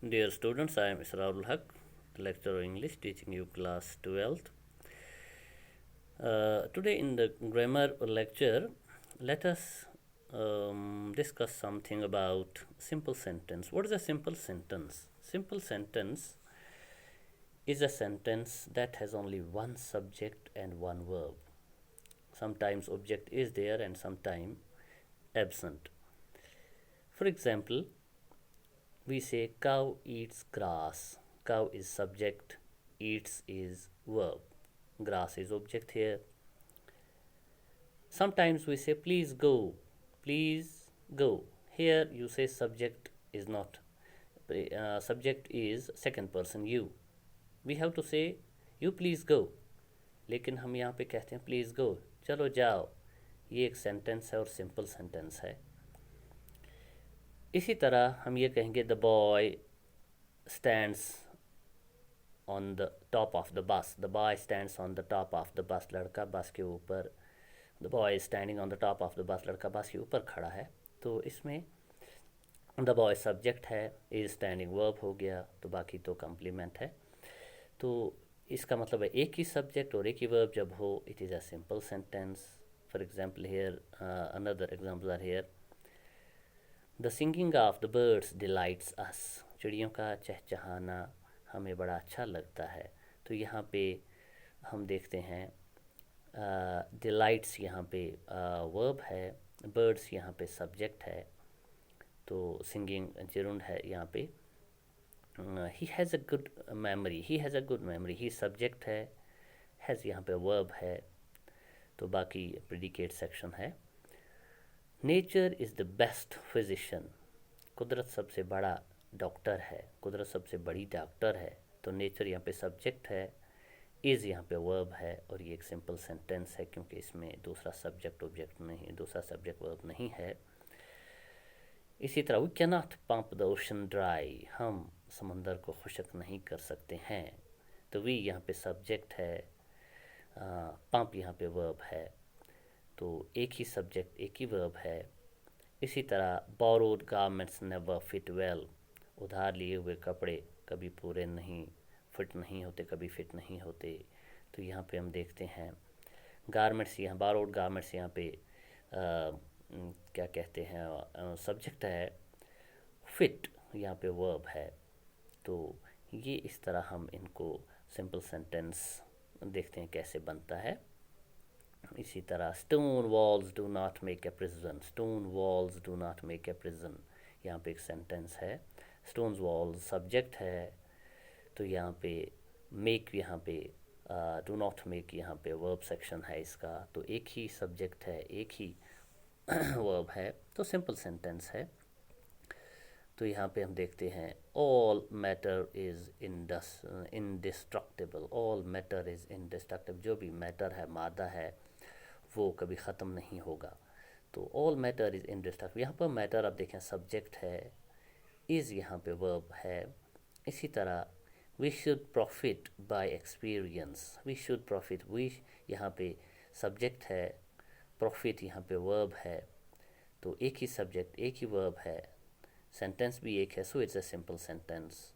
Dear students, I am Israrul Haq, lecturer English, teaching you class 12th. Today in the grammar lecture, let us discuss something about simple sentence. What is a simple sentence? Simple sentence is a sentence that has only one subject and one verb. Sometimes object is there and sometimes absent. For example, we say cow eats grass. Cow is subject, eats is verb. Grass is object here. Sometimes we say please go. Please go. Here you say subject is not. Subject is second person you. We have to say you please go. लेकिन हम यहाँ पे कहते हैं please go, चलो जाओ. ये एक सेंटेंस है और सिंपल सेंटेंस है. इसी तरह हम ये कहेंगे the boy stands on the top of the bus. The boy stands on the top of the bus. लड़का बस के ऊपर. The boy standing on the top of the bus. लड़का बस के ऊपर खड़ा है. तो इसमें द बॉय सब्जेक्ट है, इज स्टैंडिंग वर्ब हो गया, तो बाकी तो कम्प्लीमेंट है. तो इसका मतलब है एक ही सब्जेक्ट और एक ही वर्ब जब हो, it is a simple sentence. For example here, another example are here. The singing of the birds delights us. चिड़ियों का चहचहाना हमें बड़ा अच्छा लगता है. तो यहाँ पे हम देखते हैं डिलाइट्स यहाँ पे वर्ब है, बर्ड्स यहाँ पे सब्जेक्ट है. तो सिंगिंग जिरुंड है यहाँ पे. He has a good memory. He has a good memory. He subject है, हैज़ यहाँ पे वर्ब है. तो बाकी प्रेडिकेट सेक्शन है. Nature is the best physician. कुदरत सबसे बड़ा डॉक्टर है. कुदरत सबसे बड़ी डॉक्टर है. तो नेचर यहाँ पे सब्जेक्ट है, इज़ यहाँ पे वर्ब है. और ये एक सिंपल सेंटेंस है क्योंकि इसमें दूसरा सब्जेक्ट ऑब्जेक्ट नहीं, दूसरा सब्जेक्ट वर्ब नहीं है. इसी तरह we can not pump the ocean dry. हम समंदर को खुशक नहीं कर सकते हैं. तो वी यहाँ पे सब्जेक्ट है, पंप यहाँ पे वर्ब है. तो एक ही सब्जेक्ट एक ही वर्ब है. इसी तरह borrowed garments never fit well. उधार लिए हुए कपड़े कभी पूरे नहीं फिट नहीं होते, कभी फिट नहीं होते. तो यहाँ पे हम देखते हैं गारमेंट्स, यहाँ बोरोड गारमेंट्स यहाँ पे क्या कहते हैं सब्जेक्ट है, फिट यहाँ पे वर्ब है. तो ये इस तरह हम इनको सिंपल सेंटेंस देखते हैं कैसे बनता है. इसी तरह stone walls do not make a prison. Stone walls do not make a prison, यहाँ पे एक सेंटेंस है. स्टोन वॉल्स सब्जेक्ट है, तो यहाँ पे मेक यहाँ पे डू नॉट मेक यहाँ पे वर्ब सेक्शन है इसका. तो एक ही सब्जेक्ट है, एक ही वर्ब है, तो सिंपल सेंटेंस है. तो यहाँ पे हम देखते हैं all matter is indestructible. All matter is indestructible. जो भी मैटर है, मादा है, वो कभी ख़त्म नहीं होगा. तो ऑल मैटर इज़ इनडिस्ट्रक्टिबल. यहाँ पर मैटर आप देखें सब्जेक्ट है, इज़ यहाँ पे वर्ब है. इसी तरह we should profit by experience. We should profit. We यहाँ पे सब्जेक्ट है, प्रॉफिट यहाँ पे वर्ब है. तो एक ही सब्जेक्ट एक ही वर्ब है, सेंटेंस भी एक है. So it's a simple sentence.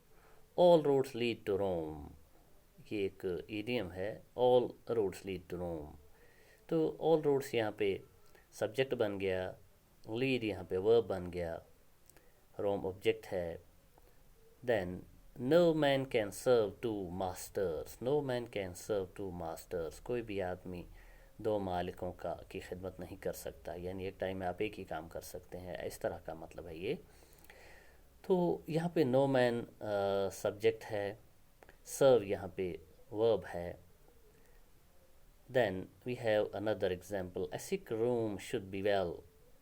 All roads lead to Rome. ये एक इडियम है, all roads lead to Rome. तो ऑल रोड्स यहाँ पे सब्जेक्ट बन गया, लीड यहाँ पे वर्ब बन गया, रोम ऑब्जेक्ट है. Then no man can serve two masters. No man can serve two masters. कोई भी आदमी दो मालिकों की खिदमत नहीं कर सकता. यानी एक टाइम में आप एक ही काम कर सकते हैं, इस तरह का मतलब है ये. तो यहाँ पे नो मैन सब्जेक्ट है, सर्व यहाँ पे वर्ब है. Then we have another example. A sick room should be well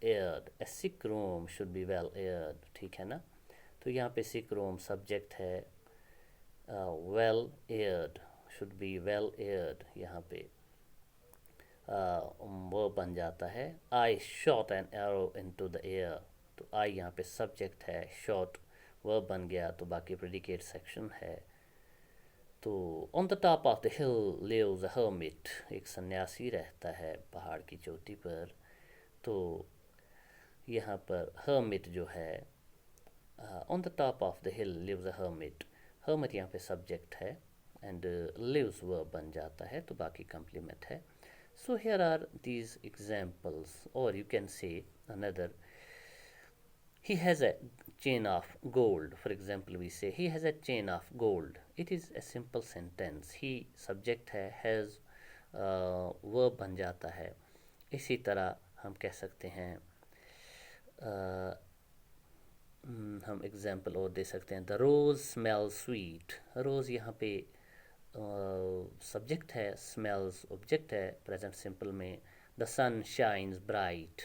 aired. A sick room should be well aired. ठीक है ना. तो यहाँ पे सिक रूम सब्जेक्ट है, well aired should be well aired यहाँ पे वो बन जाता है. I shot an arrow into the air. तो आई यहाँ पे सब्जेक्ट है, शॉट वर्ब बन गया. तो बाकी प्रेडिकेट सेक्शन है. तो on the top of the hill lives a hermit. एक सन्यासी रहता है पहाड़ की चोटी पर. तो यहाँ पर हर्मिट जो है on the top of the hill lives a hermit. Hermit यहाँ पे सब्जेक्ट है एंड लिव्स वर्ब बन जाता है तो बाकी कंप्लीमेंट है. So here are these examples, or you can say another. He has a chain of gold. For example, we say he has a chain of gold. It is a simple sentence. He subject है, has verb बन जाता है. इसी तरह हम कह सकते हैं हम एग्जाम्पल और दे सकते हैं. The rose smell sweet. Rose यहाँ पे सब्जेक्ट है, स्मेल्स ऑब्जेक्ट है प्रेजेंट सिंपल में. The sun shines bright.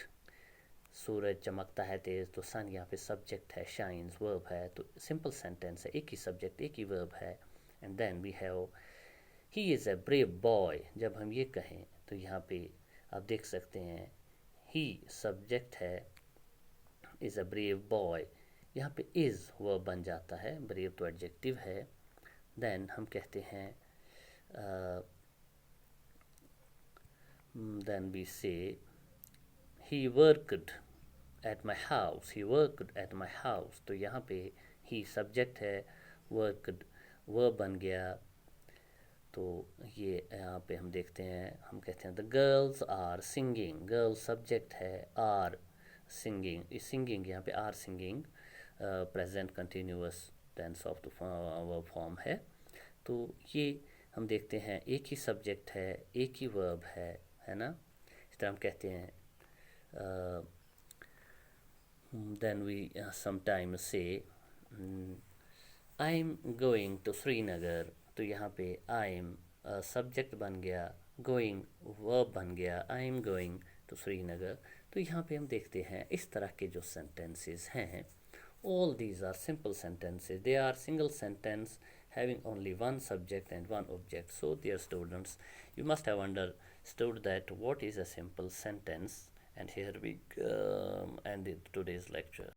सूरज चमकता है तेज़ तो सन यहाँ पे सब्जेक्ट है, शाइन्स वर्ब है. तो सिंपल सेंटेंस है, एक ही सब्जेक्ट एक ही वर्ब है. And then we have he is a brave boy. जब हम ये कहें तो यहाँ पे आप देख सकते हैं ही सब्जेक्ट है, इज़ अ ब्रेव बॉय. यहाँ पे इज़ वर्ब बन जाता है, ब्रेव तो एडजेक्टिव है. देन हम कहते हैं then we say he worked at my house. He worked at my house. तो यहाँ पे he सब्जेक्ट है, worked वर्ब बन गया. तो ये यहाँ पे हम देखते हैं, हम कहते हैं the girls are singing. girl subject है, are singing. इस singing यहाँ पे are singing present continuous tense of the verb form है. तो ये हम देखते हैं एक ही सब्जेक्ट है, एक ही वर्ब है ना. इस तरह हम कहते हैं then we sometimes say I am going to Srinagar. तो यहाँ पे आई एम सब्जेक्ट बन गया, गोइंग वर्ब बन गया, I am going to Srinagar. तो यहाँ पे हम देखते हैं इस तरह के जो सेंटेंसेस हैं, all these are simple sentences. They are single sentence having only one subject and one object. So dear students, you must have understood that what is a simple sentence. And here we end today's lecture.